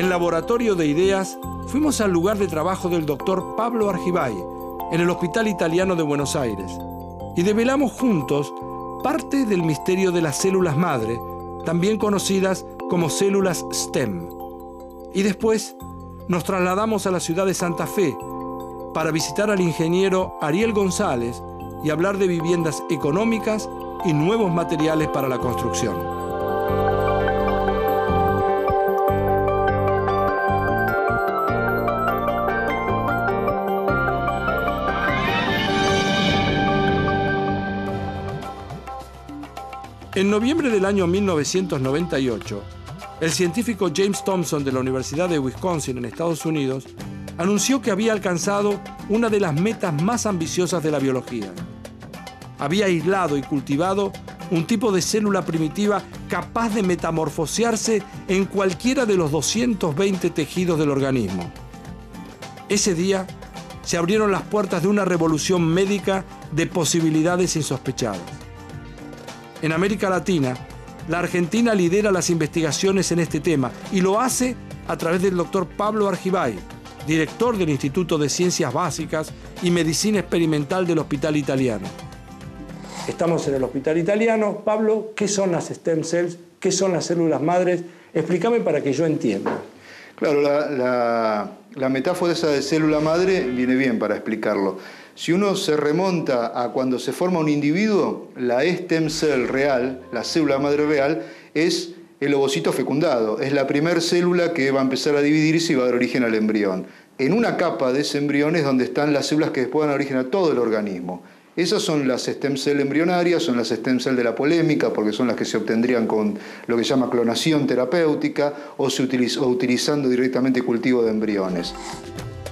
en Laboratorio de Ideas, fuimos al lugar de trabajo del doctor Pablo Argibay, en el Hospital Italiano de Buenos Aires, y develamos juntos parte del misterio de las células madre, también conocidas como células STEM. Y después nos trasladamos a la ciudad de Santa Fe para visitar al ingeniero Ariel González y hablar de viviendas económicas y nuevos materiales para la construcción. En noviembre del año 1998, el científico James Thomson de la Universidad de Wisconsin en Estados Unidos anunció que había alcanzado una de las metas más ambiciosas de la biología. Había aislado y cultivado un tipo de célula primitiva capaz de metamorfosearse en cualquiera de los 220 tejidos del organismo. Ese día se abrieron las puertas de una revolución médica de posibilidades insospechadas. En América Latina, la Argentina lidera las investigaciones en este tema y lo hace a través del doctor Pablo Argibay, director del Instituto de Ciencias Básicas y Medicina Experimental del Hospital Italiano. Estamos en el Hospital Italiano. Pablo, ¿qué son las stem cells? ¿Qué son las células madres? Explícame para que yo entienda. Claro, la metáfora esa de célula madre viene bien para explicarlo. Si uno se remonta a cuando se forma un individuo, la stem cell real, la célula madre real, es el ovocito fecundado. Es la primera célula que va a empezar a dividirse y va a dar origen al embrión. En una capa de ese embrión es donde están las células que después dan origen a todo el organismo. Esas son las stem cell embrionarias, son las stem cell de la polémica, porque son las que se obtendrían con lo que se llama clonación terapéutica o utilizando directamente cultivo de embriones.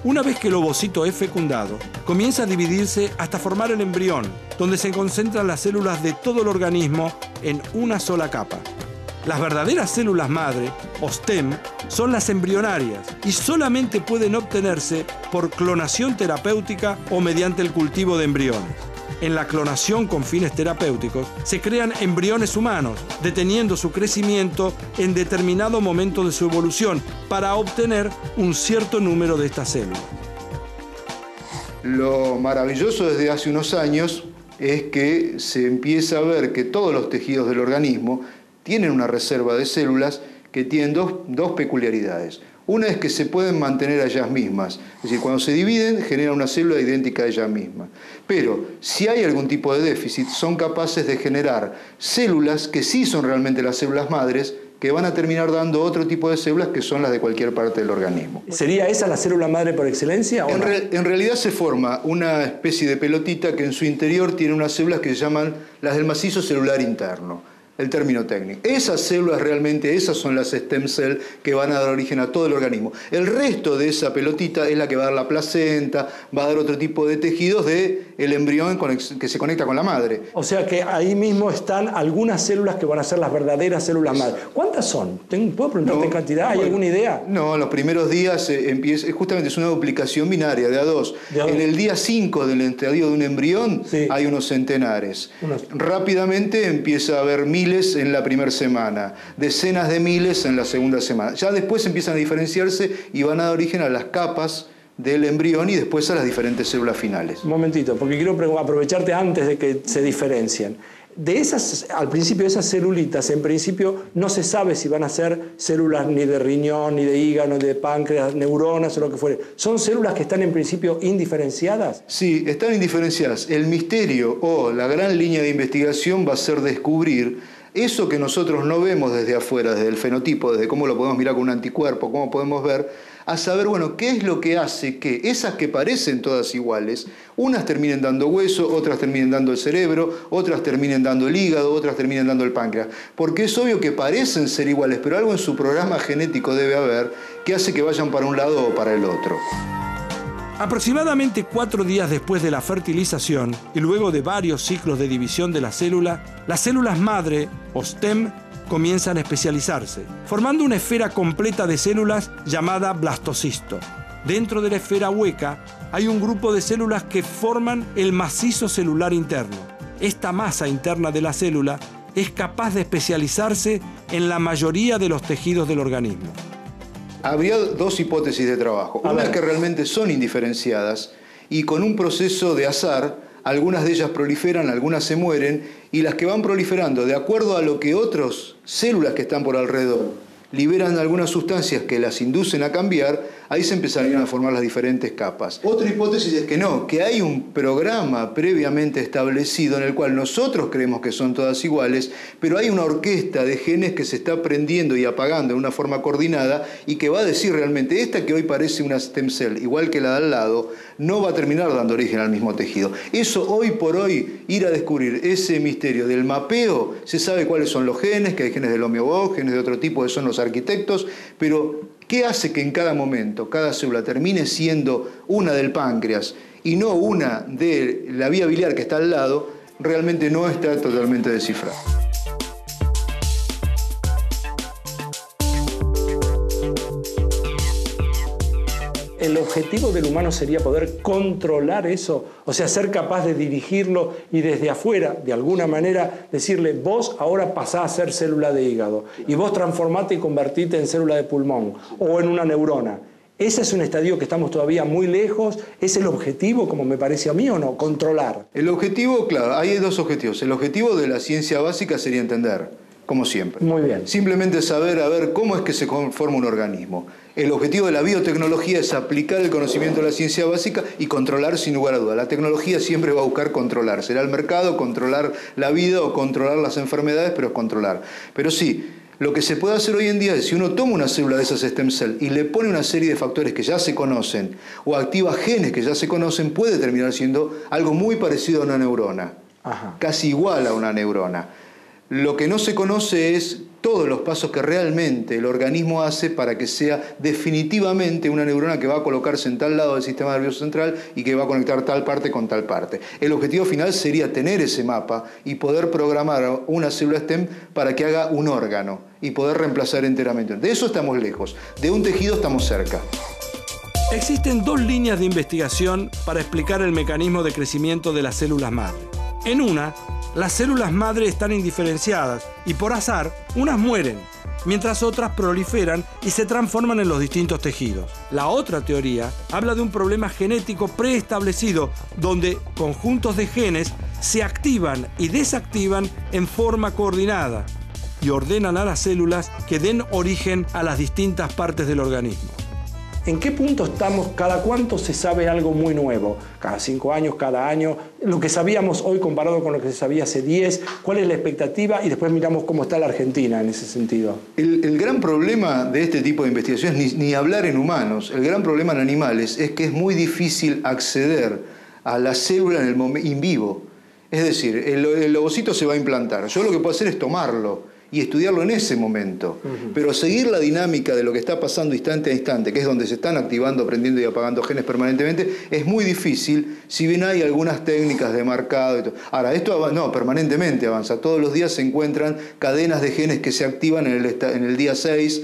Una vez que el ovocito es fecundado, comienza a dividirse hasta formar el embrión, donde se concentran las células de todo el organismo en una sola capa. Las verdaderas células madre, o STEM, son las embrionarias y solamente pueden obtenerse por clonación terapéutica o mediante el cultivo de embriones. En la clonación con fines terapéuticos, se crean embriones humanos, deteniendo su crecimiento en determinado momento de su evolución para obtener un cierto número de estas células. Lo maravilloso desde hace unos años es que se empieza a ver que todos los tejidos del organismo tienen una reserva de células que tienen dos peculiaridades. Una es que se pueden mantener a ellas mismas, es decir, cuando se dividen generan una célula idéntica a ella misma. Pero si hay algún tipo de déficit, son capaces de generar células que sí son realmente las células madres, que van a terminar dando otro tipo de células que son las de cualquier parte del organismo. ¿Sería esa la célula madre por excelencia? En realidad se forma una especie de pelotita que en su interior tiene unas células que se llaman las del macizo celular interno. El término técnico. Esas células realmente, esas son las stem cell que van a dar origen a todo el organismo. El resto de esa pelotita es la que va a dar la placenta, va a dar otro tipo de tejidos del embrión que se conecta con la madre. O sea que ahí mismo están algunas células que van a ser las verdaderas células madre. ¿Cuántas son? ¿Puedo preguntarte en cantidad? ¿Hay alguna idea? No, en los primeros días justamente es una duplicación binaria de A2. En el día 5 del estadio de un embrión hay unos centenares. Rápidamente empieza a haber miles en la primera semana, decenas de miles en la segunda semana. Ya después empiezan a diferenciarse y van a dar origen a las capas del embrión y después a las diferentes células finales. Un momentito, porque quiero aprovecharte antes de que se diferencien. De esas, al principio, esas celulitas, en principio no se sabe si van a ser células ni de riñón, ni de hígado, ni de páncreas, neuronas o lo que fuere. ¿Son células que están en principio indiferenciadas? Sí, están indiferenciadas. El misterio o la gran línea de investigación va a ser descubrir eso que nosotros no vemos desde afuera, desde el fenotipo, desde cómo lo podemos mirar con un anticuerpo, cómo podemos ver, a saber, bueno, qué es lo que hace que esas que parecen todas iguales, unas terminen dando hueso, otras terminen dando el cerebro, otras terminen dando el hígado, otras terminen dando el páncreas. Porque es obvio que parecen ser iguales, pero algo en su programa genético debe haber que hace que vayan para un lado o para el otro. Aproximadamente 4 días después de la fertilización y luego de varios ciclos de división de la célula, las células madre o STEM comienzan a especializarse, formando una esfera completa de células llamada blastocisto. Dentro de la esfera hueca hay un grupo de células que forman el macizo celular interno. Esta masa interna de la célula es capaz de especializarse en la mayoría de los tejidos del organismo. Habría dos hipótesis de trabajo. Una es que realmente son indiferenciadas y con un proceso de azar, algunas de ellas proliferan, algunas se mueren, y las que van proliferando, de acuerdo a lo que otras células que están por alrededor liberan algunas sustancias que las inducen a cambiar, ahí se empezarían a formar las diferentes capas. Otra hipótesis es que no, que hay un programa previamente establecido en el cual nosotros creemos que son todas iguales, pero hay una orquesta de genes que se está prendiendo y apagando en una forma coordinada y que va a decir realmente, esta que hoy parece una stem cell, igual que la de al lado, no va a terminar dando origen al mismo tejido. Eso hoy por hoy, ir a descubrir ese misterio del mapeo, se sabe cuáles son los genes, que hay genes del homeobot, genes de otro tipo que son los arquitectos, pero ¿qué hace que en cada momento, cada célula termine siendo una del páncreas y no una de la vía biliar que está al lado? Realmente no está totalmente descifrado. ¿El objetivo del humano sería poder controlar eso? O sea, ser capaz de dirigirlo y desde afuera, de alguna manera, decirle, vos ahora pasás a ser célula de hígado y vos transformate y convertite en célula de pulmón o en una neurona. ¿Ese es un estadio que estamos todavía muy lejos? ¿Es el objetivo, como me parece a mí, o no? Controlar. El objetivo, claro, hay dos objetivos. El objetivo de la ciencia básica sería entender, como siempre. Muy bien. Simplemente saber, a ver, cómo es que se forma un organismo. El objetivo de la biotecnología es aplicar el conocimiento de la ciencia básica y controlar sin lugar a duda. La tecnología siempre va a buscar controlar. Será el mercado, controlar la vida o controlar las enfermedades, pero es controlar. Pero sí, lo que se puede hacer hoy en día es, si uno toma una célula de esas stem cell y le pone una serie de factores que ya se conocen o activa genes que ya se conocen, puede terminar siendo algo muy parecido a una neurona. Ajá. Casi igual a una neurona. Lo que no se conoce es todos los pasos que realmente el organismo hace para que sea definitivamente una neurona que va a colocarse en tal lado del sistema nervioso central y que va a conectar tal parte con tal parte. El objetivo final sería tener ese mapa y poder programar una célula STEM para que haga un órgano y poder reemplazar enteramente. De eso estamos lejos, de un tejido estamos cerca. Existen dos líneas de investigación para explicar el mecanismo de crecimiento de las células madre. En una, las células madre están indiferenciadas y por azar, unas mueren, mientras otras proliferan y se transforman en los distintos tejidos. La otra teoría habla de un problema genético preestablecido, donde conjuntos de genes se activan y desactivan en forma coordinada y ordenan a las células que den origen a las distintas partes del organismo. ¿En qué punto estamos? ¿Cada cuánto se sabe algo muy nuevo? ¿Cada 5 años? ¿Cada año? Lo que sabíamos hoy comparado con lo que se sabía hace 10. ¿Cuál es la expectativa? Y después miramos cómo está la Argentina en ese sentido. El gran problema de este tipo de investigaciones, ni hablar en humanos, el gran problema en animales es que es muy difícil acceder a la célula en el momento in vivo. Es decir, el ovocito se va a implantar. Yo lo que puedo hacer es tomarlo y estudiarlo en ese momento. Pero seguir la dinámica de lo que está pasando instante a instante, que es donde se están activando, prendiendo y apagando genes permanentemente, es muy difícil, si bien hay algunas técnicas de marcado y todo. Ahora, esto no, permanentemente avanza. Todos los días se encuentran cadenas de genes que se activan en el día 6,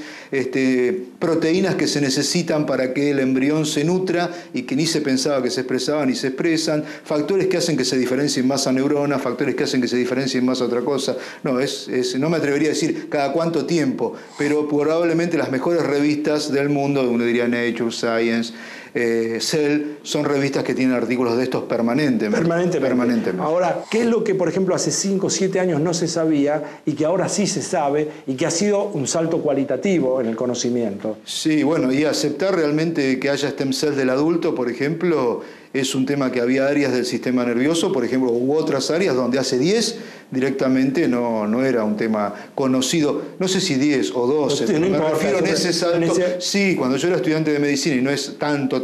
proteínas que se necesitan para que el embrión se nutra y que ni se pensaba que se expresaban y se expresan, factores que hacen que se diferencien más a neuronas, factores que hacen que se diferencien más a otra cosa. No, no me atrevería a decir cada cuánto tiempo, pero probablemente las mejores revistas del mundo, uno diría Nature, Science, Cell, son revistas que tienen artículos de estos permanentemente. Ahora, ¿qué es lo que, por ejemplo, hace 5 o 7 años no se sabía y que ahora sí se sabe y que ha sido un salto cualitativo en el conocimiento? Sí, bueno, y aceptar realmente que haya stem cells del adulto, por ejemplo, es un tema que había áreas del sistema nervioso, por ejemplo, u otras áreas donde hace 10 directamente no era un tema conocido. No sé si 10 o 12, me refiero en ese salto. Sí, cuando yo era estudiante de medicina y no es tanto,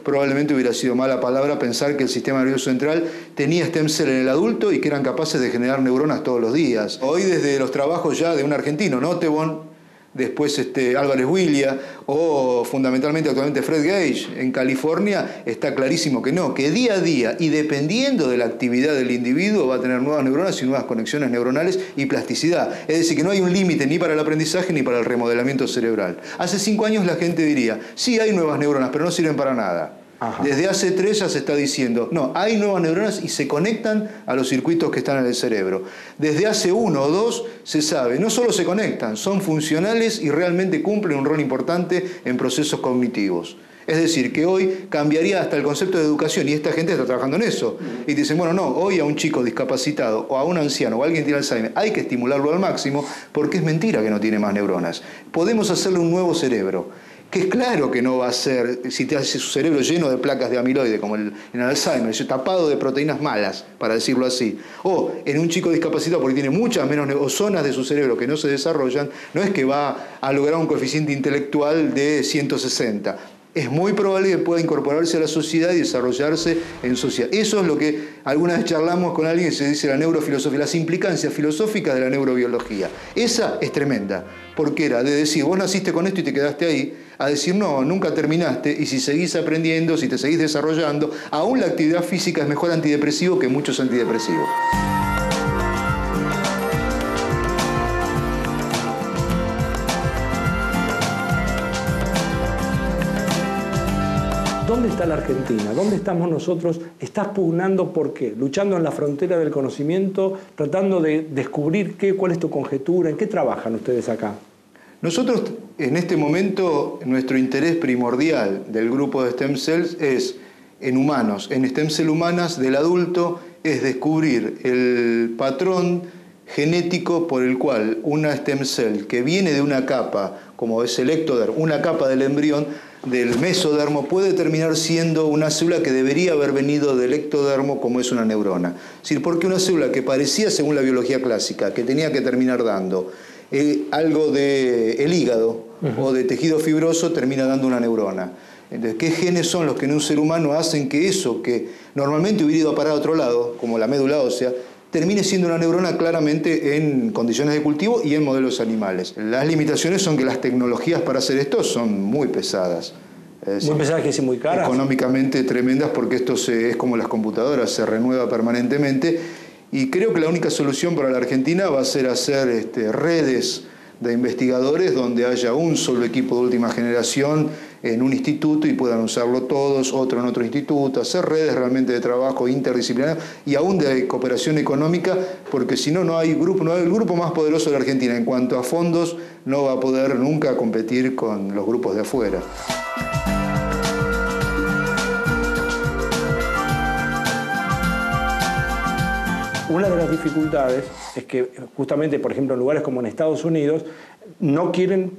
probablemente hubiera sido mala palabra pensar que el sistema nervioso central tenía stem cell en el adulto y que eran capaces de generar neuronas todos los días. Hoy desde los trabajos ya de un argentino, Nottebohm, después Álvarez Willia o fundamentalmente actualmente Fred Gage en California, está clarísimo que no, que día a día y dependiendo de la actividad del individuo va a tener nuevas neuronas y nuevas conexiones neuronales y plasticidad. Es decir, que no hay un límite ni para el aprendizaje ni para el remodelamiento cerebral. Hace 5 años la gente diría, sí hay nuevas neuronas, pero no sirven para nada. Ajá. Desde hace 3 ya se está diciendo, no, hay nuevas neuronas y se conectan a los circuitos que están en el cerebro. Desde hace 1 o 2 se sabe, no solo se conectan, son funcionales y realmente cumplen un rol importante en procesos cognitivos. Es decir, que hoy cambiaría hasta el concepto de educación, y esta gente está trabajando en eso. Y dicen, bueno, no, hoy a un chico discapacitado o a un anciano o a alguien que tiene Alzheimer hay que estimularlo al máximo porque es mentira que no tiene más neuronas. Podemos hacerle un nuevo cerebro, que es claro que no va a ser, si te hace su cerebro lleno de placas de amiloide, como en Alzheimer, tapado de proteínas malas, para decirlo así, o en un chico discapacitado porque tiene muchas menos o zonas de su cerebro que no se desarrollan, no es que va a lograr un coeficiente intelectual de 160. Es muy probable que pueda incorporarse a la sociedad y desarrollarse en sociedad. Eso es lo que alguna vez charlamos con alguien que se dice la neurofilosofía, las implicancias filosóficas de la neurobiología. Esa es tremenda, porque era de decir, vos naciste con esto y te quedaste ahí, a decir, no, nunca terminaste, y si seguís aprendiendo, si te seguís desarrollando, aún la actividad física es mejor antidepresivo que muchos antidepresivos. ¿Dónde está la Argentina? ¿Dónde estamos nosotros? ¿Estás pugnando por qué? ¿Luchando en la frontera del conocimiento? ¿Tratando de descubrir qué? ¿Cuál es tu conjetura? ¿En qué trabajan ustedes acá? Nosotros, en este momento, nuestro interés primordial del grupo de stem cells es en humanos, en stem cell humanas del adulto, es descubrir el patrón genético por el cual una stem cell que viene de una capa, como es el ectodermo, una capa del embrión, del mesodermo, puede terminar siendo una célula que debería haber venido del ectodermo, como es una neurona. Es decir, porque una célula que parecía, según la biología clásica, que tenía que terminar dando algo del hígado o de tejido fibroso, termina dando una neurona. Entonces, ¿qué genes son los que en un ser humano hacen que eso que normalmente hubiera ido a parar a otro lado, como la médula ósea, termine siendo una neurona claramente en condiciones de cultivo y en modelos animales? Las limitaciones son que las tecnologías para hacer esto son muy pesadas. Muy pesadas, que decir, muy caras. Económicamente tremendas, porque esto es como las computadoras, se renueva permanentemente. Y creo que la única solución para la Argentina va a ser hacer redes de investigadores donde haya un solo equipo de última generación en un instituto y puedan usarlo todos, otro en otro instituto, hacer redes realmente de trabajo interdisciplinario y aún de cooperación económica, porque si no, no hay grupo, no hay el grupo más poderoso de la Argentina. En cuanto a fondos, no va a poder nunca competir con los grupos de afuera. Una de las dificultades es que justamente, por ejemplo, en lugares como en Estados Unidos, no quieren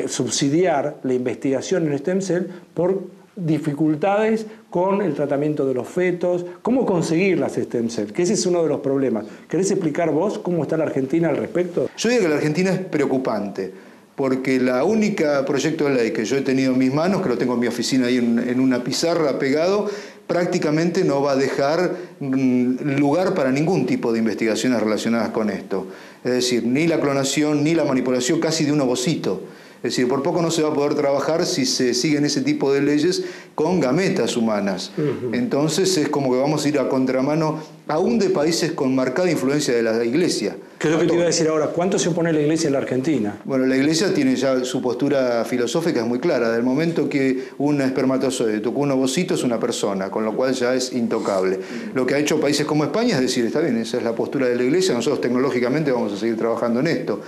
subsidiar la investigación en stem cell por dificultades con el tratamiento de los fetos. ¿Cómo conseguir las stem cells? Que ese es uno de los problemas. ¿Querés explicar vos cómo está la Argentina al respecto? Yo digo que la Argentina es preocupante, porque la única proyecto de ley que yo he tenido en mis manos, que lo tengo en mi oficina ahí en una pizarra pegado, prácticamente no va a dejar lugar para ningún tipo de investigaciones relacionadas con esto. Es decir, ni la clonación, ni la manipulación casi de un ovocito. Es decir, por poco no se va a poder trabajar si se siguen ese tipo de leyes con gametas humanas. Entonces es como que vamos a ir a contramano aún de países con marcada influencia de la Iglesia. ¿Qué es lo que te iba a decir ahora? ¿Cuánto se opone la Iglesia en la Argentina? Bueno, la Iglesia tiene ya su postura filosófica, es muy clara. Del momento que un espermatozoide tocó un ovocito es una persona, con lo cual ya es intocable. Lo que ha hecho países como España es decir, está bien, esa es la postura de la Iglesia, nosotros tecnológicamente vamos a seguir trabajando en esto.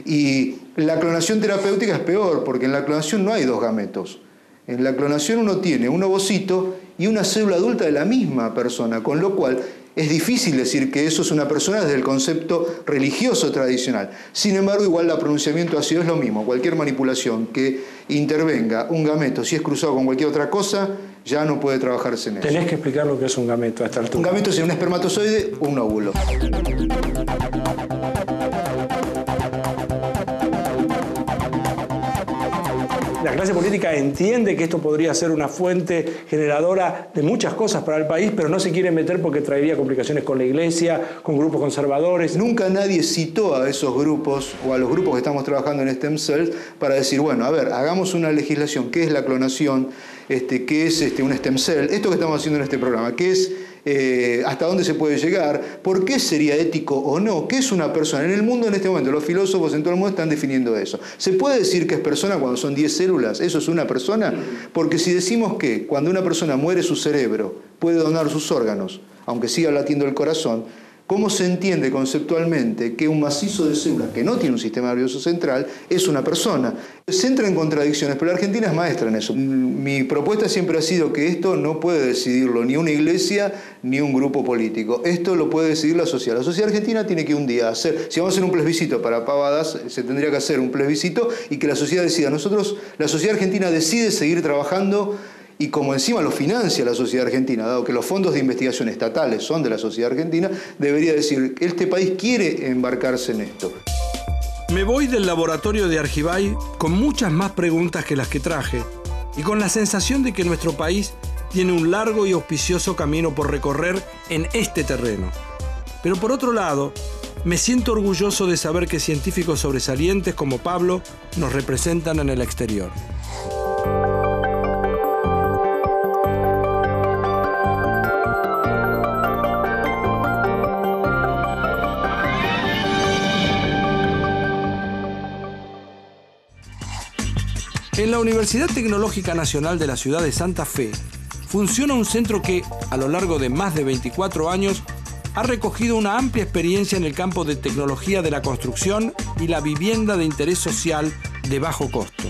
Y la clonación terapéutica es peor, porque en la clonación no hay dos gametos. En la clonación uno tiene un ovocito y una célula adulta de la misma persona, con lo cual es difícil decir que eso es una persona desde el concepto religioso tradicional. Sin embargo, igual el pronunciamiento ácido es lo mismo. Cualquier manipulación que intervenga un gameto, si es cruzado con cualquier otra cosa, ya no puede trabajarse en eso. Tenés que explicar lo que es un gameto a esta altura. Un gameto es un espermatozoide o un óvulo. La clase política entiende que esto podría ser una fuente generadora de muchas cosas para el país, pero no se quiere meter porque traería complicaciones con la Iglesia, con grupos conservadores. Nunca nadie citó a esos grupos o a los grupos que estamos trabajando en stem cells para decir, bueno, a ver, hagamos una legislación. ¿Qué es la clonación? ¿Qué es un stem cell? Esto que estamos haciendo en este programa, ¿qué es hasta dónde se puede llegar, por qué sería ético o no, qué es una persona. En el mundo en este momento, los filósofos en todo el mundo están definiendo eso. ¿Se puede decir que es persona cuando son 10 células? ¿Eso es una persona? Porque si decimos que cuando una persona muere su cerebro, puede donar sus órganos, aunque siga latiendo el corazón, ¿cómo se entiende conceptualmente que un macizo de células que no tiene un sistema nervioso central es una persona? Se entra en contradicciones, pero la Argentina es maestra en eso. Mi propuesta siempre ha sido que esto no puede decidirlo ni una iglesia ni un grupo político. Esto lo puede decidir la sociedad. La sociedad argentina tiene que un día hacer, si vamos a hacer un plebiscito para pavadas, se tendría que hacer un plebiscito y que la sociedad decida. Nosotros, la sociedad argentina decide seguir trabajando. Y como encima lo financia la sociedad argentina, dado que los fondos de investigación estatales son de la sociedad argentina, debería decir que este país quiere embarcarse en esto. Me voy del laboratorio de Argibay con muchas más preguntas que las que traje y con la sensación de que nuestro país tiene un largo y auspicioso camino por recorrer en este terreno. Pero por otro lado, me siento orgulloso de saber que científicos sobresalientes como Pablo nos representan en el exterior. En la Universidad Tecnológica Nacional de la ciudad de Santa Fe funciona un centro que, a lo largo de más de 24 años, ha recogido una amplia experiencia en el campo de tecnología de la construcción y la vivienda de interés social de bajo costo.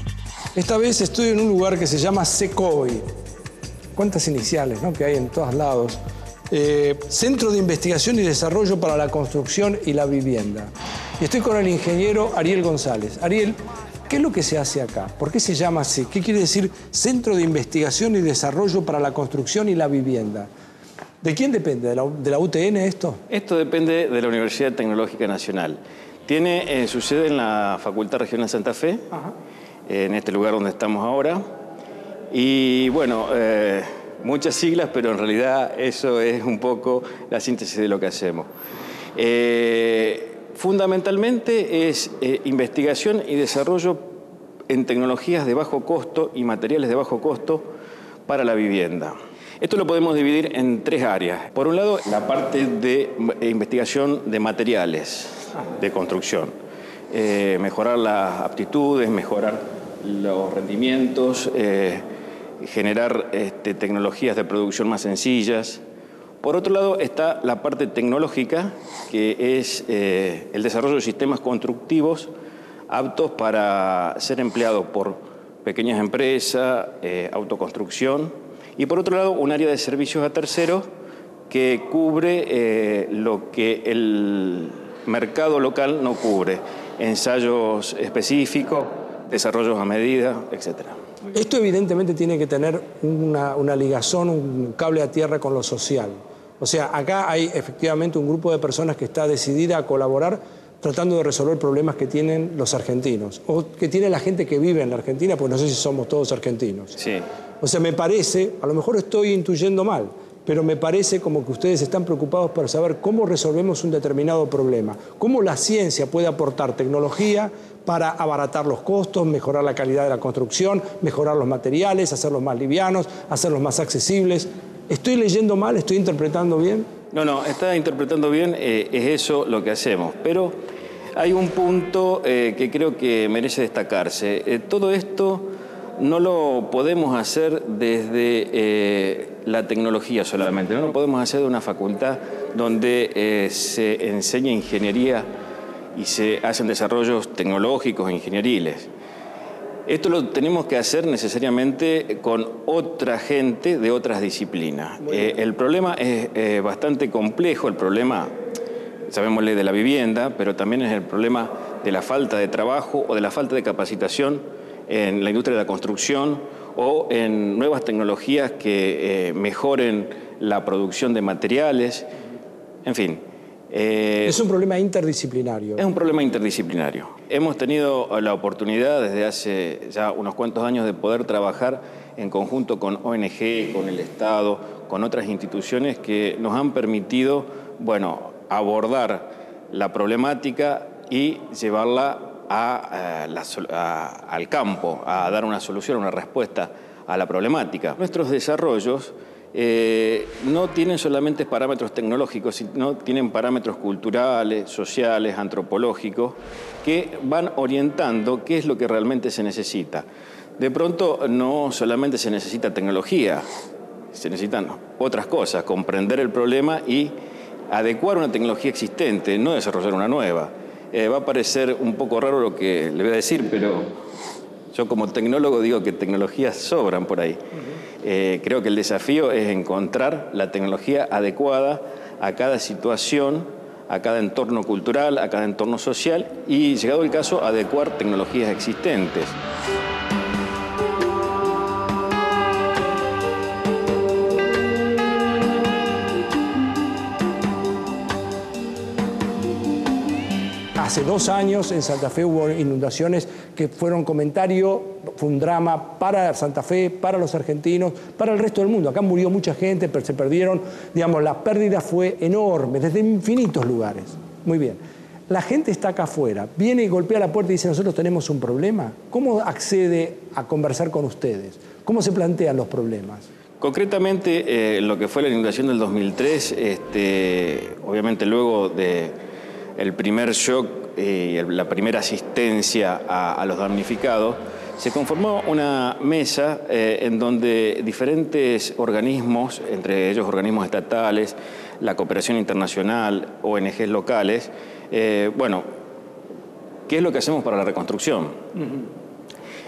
Esta vez estoy en un lugar que se llama CECOI. ¿Cuántas iniciales, ¿no?, que hay en todos lados? Centro de Investigación y Desarrollo para la Construcción y la Vivienda. Y estoy con el ingeniero Ariel González. Ariel, ¿qué es lo que se hace acá? ¿Por qué se llama así? ¿Qué quiere decir Centro de Investigación y Desarrollo para la Construcción y la Vivienda? ¿De quién depende? ¿De la UTN esto? Esto depende de la Universidad Tecnológica Nacional. Tiene su sede en la Facultad Regional Santa Fe, en este lugar donde estamos ahora. Y bueno, muchas siglas, pero en realidad eso es un poco la síntesis de lo que hacemos. Fundamentalmente es investigación y desarrollo en tecnologías de bajo costo y materiales de bajo costo para la vivienda. Esto lo podemos dividir en tres áreas. Por un lado, la parte de investigación de materiales de construcción. Mejorar las aptitudes, mejorar los rendimientos, generar tecnologías de producción más sencillas. Por otro lado está la parte tecnológica, que es el desarrollo de sistemas constructivos aptos para ser empleados por pequeñas empresas, autoconstrucción. Y por otro lado, un área de servicios a terceros que cubre lo que el mercado local no cubre. Ensayos específicos, desarrollos a medida, etc. Esto evidentemente tiene que tener una ligazón, un cable a tierra con lo social. O sea, acá hay efectivamente un grupo de personas que está decidida a colaborar tratando de resolver problemas que tienen los argentinos o que tiene la gente que vive en la Argentina, pues no sé si somos todos argentinos. Sí. O sea, me parece, a lo mejor estoy intuyendo mal, pero me parece como que ustedes están preocupados por saber cómo resolvemos un determinado problema, cómo la ciencia puede aportar tecnología para abaratar los costos, mejorar la calidad de la construcción, mejorar los materiales, hacerlos más livianos, hacerlos más accesibles. ¿Estoy leyendo mal? ¿Estoy interpretando bien? No, está interpretando bien, es eso lo que hacemos, pero hay un punto que creo que merece destacarse. Todo esto no lo podemos hacer desde la tecnología solamente, no lo podemos hacer de una facultad donde se enseña ingeniería y se hacen desarrollos tecnológicos e ingenieriles. Esto lo tenemos que hacer necesariamente con otra gente de otras disciplinas. El problema es bastante complejo, el problema, sabémosle, de la vivienda, pero también es el problema de la falta de trabajo o de la falta de capacitación en la industria de la construcción o en nuevas tecnologías que mejoren la producción de materiales, en fin. Es un problema interdisciplinario. Es un problema interdisciplinario. Hemos tenido la oportunidad desde hace ya unos cuantos años de poder trabajar en conjunto con ONG, con el Estado, con otras instituciones que nos han permitido, bueno, abordar la problemática y llevarla al campo, a dar una solución, una respuesta a la problemática. Nuestros desarrollos no tienen solamente parámetros tecnológicos, sino tienen parámetros culturales, sociales, antropológicos, que van orientando qué es lo que realmente se necesita. De pronto no solamente se necesita tecnología, se necesitan otras cosas, comprender el problema y adecuar una tecnología existente, no desarrollar una nueva. Va a parecer un poco raro lo que le voy a decir, pero yo como tecnólogo digo que tecnologías sobran por ahí. Creo que el desafío es encontrar la tecnología adecuada a cada situación, a cada entorno cultural, a cada entorno social y, llegado el caso, adecuar tecnologías existentes. Hace 2 años en Santa Fe hubo inundaciones que fueron comentario, fue un drama para Santa Fe, para los argentinos, para el resto del mundo. Acá murió mucha gente, pero se perdieron, digamos, la pérdida fue enorme, desde infinitos lugares. Muy bien. La gente está acá afuera, viene y golpea la puerta y dice, nosotros tenemos un problema. ¿Cómo accede a conversar con ustedes? ¿Cómo se plantean los problemas? Concretamente, lo que fue la inundación del 2003, obviamente luego de el primer shock y la primera asistencia a los damnificados, se conformó una mesa en donde diferentes organismos, entre ellos organismos estatales, la cooperación internacional, ONGs locales, bueno, ¿qué es lo que hacemos para la reconstrucción?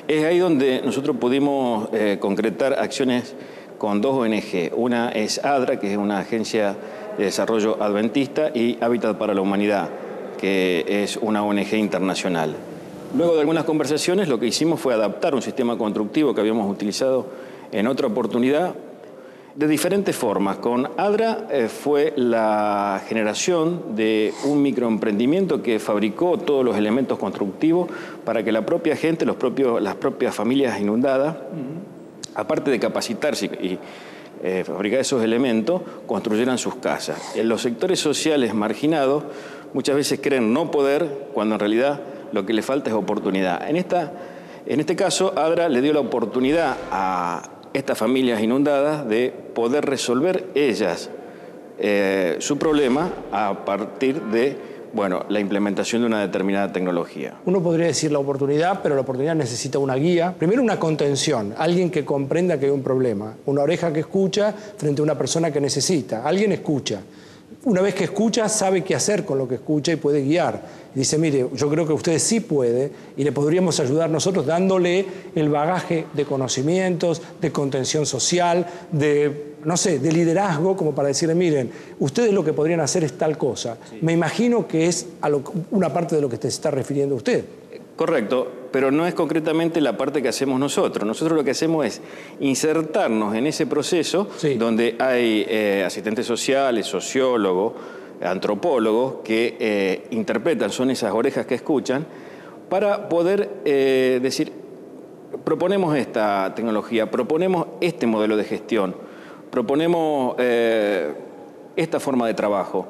Es ahí donde nosotros pudimos concretar acciones con 2 ONG. Una es ADRA, que es una agencia de desarrollo adventista, y Hábitat para la Humanidad, que es una ONG internacional. Luego de algunas conversaciones, lo que hicimos fue adaptar un sistema constructivo que habíamos utilizado en otra oportunidad de diferentes formas. Con ADRA fue la generación de un microemprendimiento que fabricó todos los elementos constructivos para que la propia gente, las propias familias inundadas, aparte de capacitarse y fabricar esos elementos, construyeran sus casas. En los sectores sociales marginados muchas veces creen no poder, cuando en realidad lo que le falta es oportunidad. En este caso, ADRA le dio la oportunidad a estas familias inundadas de poder resolver ellas su problema a partir de, bueno, la implementación de una determinada tecnología. Uno podría decir la oportunidad, pero la oportunidad necesita una guía. Primero, una contención, alguien que comprenda que hay un problema. Una oreja que escucha frente a una persona que necesita. Alguien escucha. Una vez que escucha, sabe qué hacer con lo que escucha y puede guiar. Y dice, mire, yo creo que usted sí puede y le podríamos ayudar nosotros dándole el bagaje de conocimientos, de contención social, de, no sé, de liderazgo, como para decirle, miren, ustedes lo que podrían hacer es tal cosa. Sí. Me imagino que es una parte de lo que se está refiriendo usted. Correcto, pero no es concretamente la parte que hacemos nosotros. Nosotros lo que hacemos es insertarnos en ese proceso, sí, donde hay asistentes sociales, sociólogos, antropólogos que interpretan, son esas orejas que escuchan, para poder decir, proponemos esta tecnología, proponemos este modelo de gestión, proponemos esta forma de trabajo.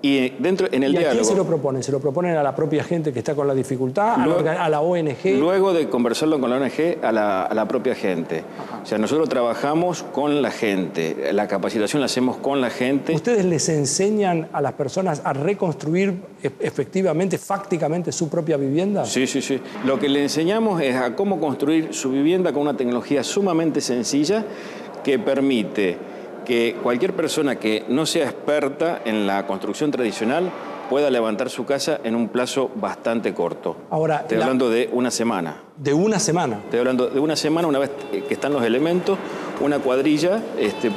Y dentro, en el diálogo... ¿A quién se lo proponen? ¿Se lo proponen a la propia gente que está con la dificultad? Luego, ¿a la ONG? Luego de conversarlo con la ONG, a la propia gente. Ajá. O sea, nosotros trabajamos con la gente. La capacitación la hacemos con la gente. ¿Ustedes les enseñan a las personas a reconstruir efectivamente, fácticamente, su propia vivienda? Sí, sí, sí. Lo que le enseñamos es a cómo construir su vivienda con una tecnología sumamente sencilla que permite que cualquier persona que no sea experta en la construcción tradicional pueda levantar su casa en un plazo bastante corto. Ahora, estoy hablando de una semana. ¿De una semana? Estoy hablando de una semana, una vez que están los elementos, una cuadrilla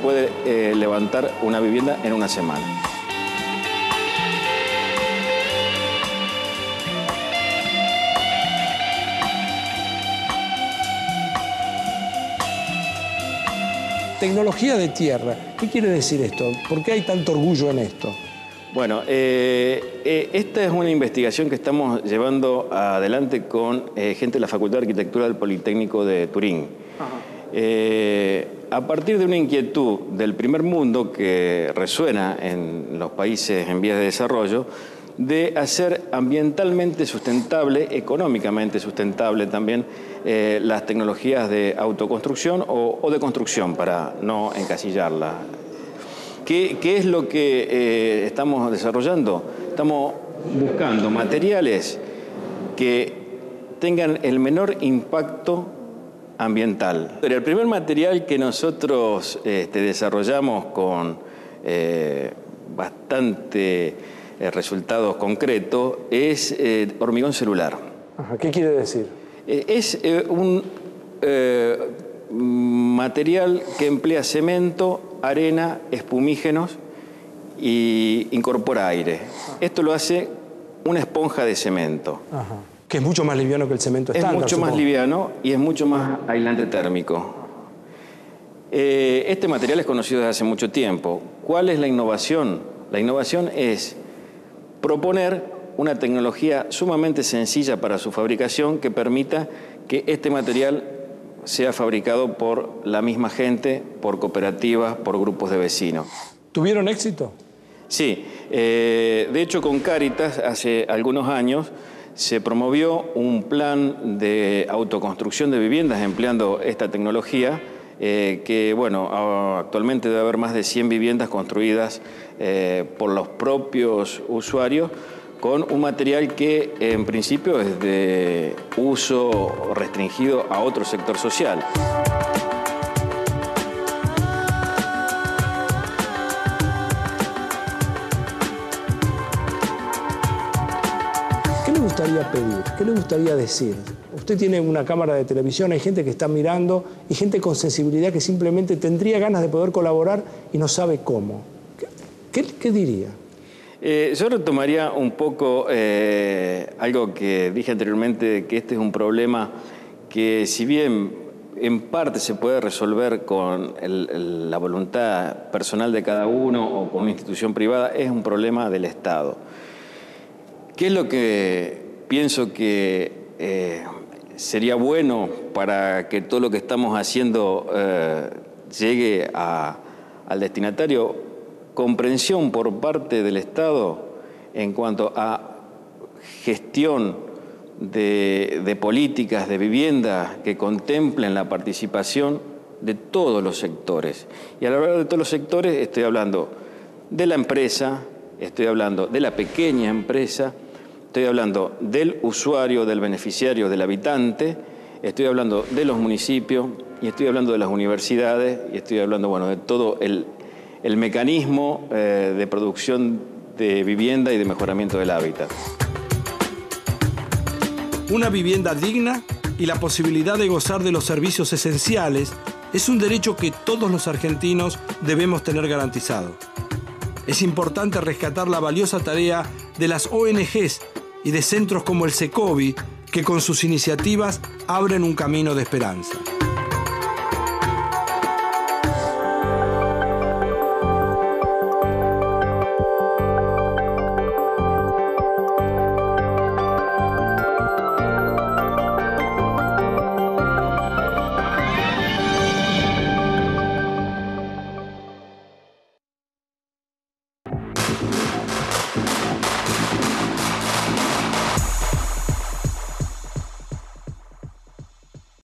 puede levantar una vivienda en una semana. Tecnología de tierra. ¿Qué quiere decir esto? ¿Por qué hay tanto orgullo en esto? Bueno, esta es una investigación que estamos llevando adelante con gente de la Facultad de Arquitectura del Politécnico de Turín. A partir de una inquietud del primer mundo que resuena en los países en vías de desarrollo, de hacer ambientalmente sustentable, económicamente sustentable también, las tecnologías de autoconstrucción o de construcción, para no encasillarla. ¿Qué es lo que estamos desarrollando? Estamos buscando materiales que tengan el menor impacto ambiental. Pero el primer material que nosotros desarrollamos con bastante resultados concretos es hormigón celular. Ajá, ¿qué quiere decir? Es un material que emplea cemento, arena, espumígenos y incorpora aire. Esto lo hace una esponja de cemento. Ajá. Que es mucho más liviano que el cemento estándar. Es mucho más liviano y es mucho más aislante térmico. Este material es conocido desde hace mucho tiempo. ¿Cuál es la innovación? La innovación es proponer una tecnología sumamente sencilla para su fabricación que permita que este material sea fabricado por la misma gente, por cooperativas, por grupos de vecinos. ¿Tuvieron éxito? Sí. De hecho, con Cáritas, hace algunos años, se promovió un plan de autoconstrucción de viviendas empleando esta tecnología, que, bueno, actualmente debe haber más de 100 viviendas construidas por los propios usuarios, con un material que en principio es de uso restringido a otro sector social. ¿Qué le gustaría pedir? ¿Qué le gustaría decir? Usted tiene una cámara de televisión, hay gente que está mirando y gente con sensibilidad que simplemente tendría ganas de poder colaborar y no sabe cómo. ¿Qué diría? Yo retomaría un poco algo que dije anteriormente, que este es un problema que, si bien en parte se puede resolver con la voluntad personal de cada uno o con una institución privada, es un problema del Estado. ¿Qué es lo que pienso que sería bueno para que todo lo que estamos haciendo llegue al destinatario? Comprensión por parte del Estado en cuanto a gestión de políticas de vivienda que contemplen la participación de todos los sectores. Y al hablar de todos los sectores estoy hablando de la empresa, estoy hablando de la pequeña empresa, estoy hablando del usuario, del beneficiario, del habitante, estoy hablando de los municipios y estoy hablando de las universidades y estoy hablando, bueno, de todo el mecanismo de producción de vivienda y de mejoramiento del hábitat. Una vivienda digna y la posibilidad de gozar de los servicios esenciales es un derecho que todos los argentinos debemos tener garantizado. Es importante rescatar la valiosa tarea de las ONGs y de centros como el SECOVI, que con sus iniciativas abren un camino de esperanza.